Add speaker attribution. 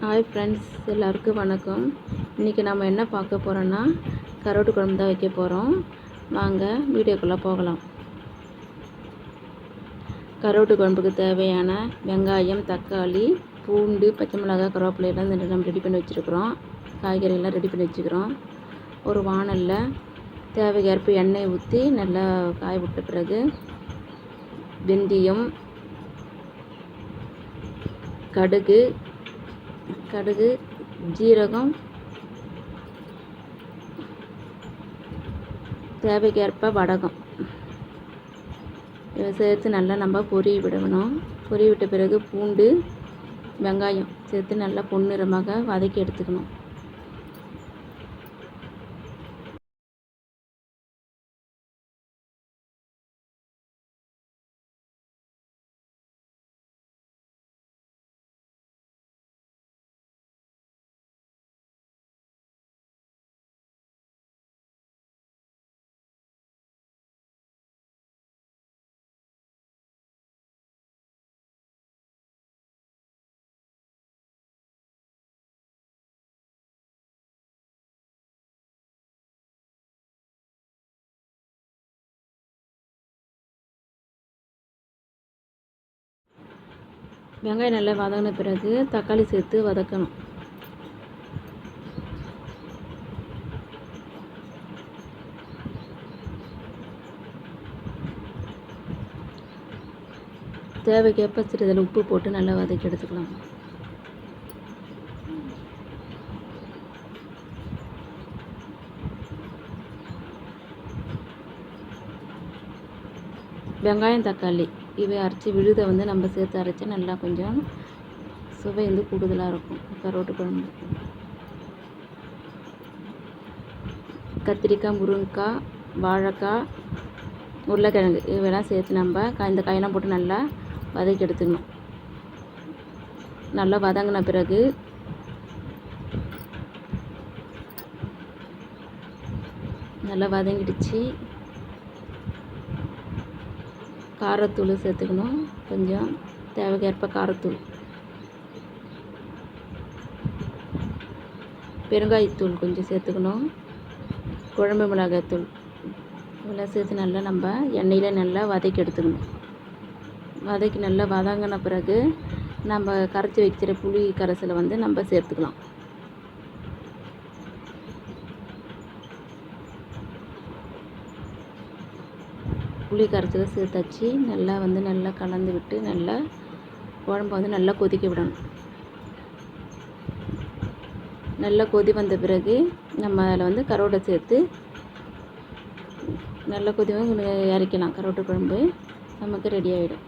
Speaker 1: Hi friends, எல்லாருக்கும் வணக்கம். இன்றைக்கி நம்ம என்ன பார்க்க போகிறோன்னா கருவாட்டு குழம்பு தான் வைக்க போகிறோம். வாங்க வீடியோக்குள்ளே போகலாம். கருவாட்டு குழம்புக்கு தேவையான வெங்காயம், தக்காளி, பூண்டு, பச்சை மிளகாய், கருவேப்பிலையெல்லாம் நம்ம ரெடி பண்ணி வச்சுருக்குறோம். காய்கறியெல்லாம் ரெடி பண்ணி வச்சுக்கிறோம். ஒரு வாணலில் தேவைக்கேற்ப எண்ணெய் ஊற்றி நல்லா காய விட்ட பிறகு வெந்தயம், கடுகு, ஜீரகம், தேவைக்கேற்ப வடகம் இதை சேர்த்து நல்லா நம்ம பொரிய விடணும். பொரிய விட்ட பிறகு பூண்டு, வெங்காயம் சேர்த்து நல்லா பொன்னிறமாக வதக்கி எடுத்துக்கணும். வெங்காயம் நல்லா வதங்கின பிறகு தக்காளி சேர்த்து வதக்கணும். தேவைக்கேற்ப சிறிதளவு உப்பு போட்டு நல்லா வதக்கி எடுத்துக்கலாம். வெங்காயம், தக்காளி இவை அரைச்சி விழுதை நம்ம சேர்த்து அரைச்சி நல்லா கொஞ்சம் சுவை கூடுதலாக இருக்கும் கருவாட்டு குழம்பு. கத்திரிக்காய், முருங்கைக்காய், வாழைக்காய், உருளைக்கிழங்கு இவையெல்லாம் சேர்த்து நம்ம இந்த காயெல்லாம் போட்டு நல்லா வதக்கி எடுத்துக்கணும். நல்லா வதங்கின பிறகு நல்லா வதங்கிடுச்சு. காரத்தூள் சேர்த்துக்கணும். கொஞ்சம் தேவைக்கேற்ப காரத்தூள், பெருங்காயத்தூள் கொஞ்சம் சேர்த்துக்கணும். குழம்பு மிளகாய்த்தூள் இதெல்லாம் சேர்த்து நல்லா நம்ம எண்ணெயில் நல்லா வதக்கி எடுத்துக்கணும். வதக்கி நல்லா வதங்கின பிறகு நம்ம கரைச்சி வைக்கிற புளி கரைசலை நம்ம சேர்த்துக்கலாம். புளி கரைச்சலை சேர்த்தாச்சு. நல்லா நல்லா கலந்து விட்டு நல்லா குழம்பு நல்லா கொதிக்க விடணும். நல்லா கொதி வந்த பிறகு நம்ம அதில் கருவாட்டை சேர்த்து நல்லா கொதி இறக்கலாம். கருவாட்டு குழம்பு நமக்கு ரெடி ஆகிடும்.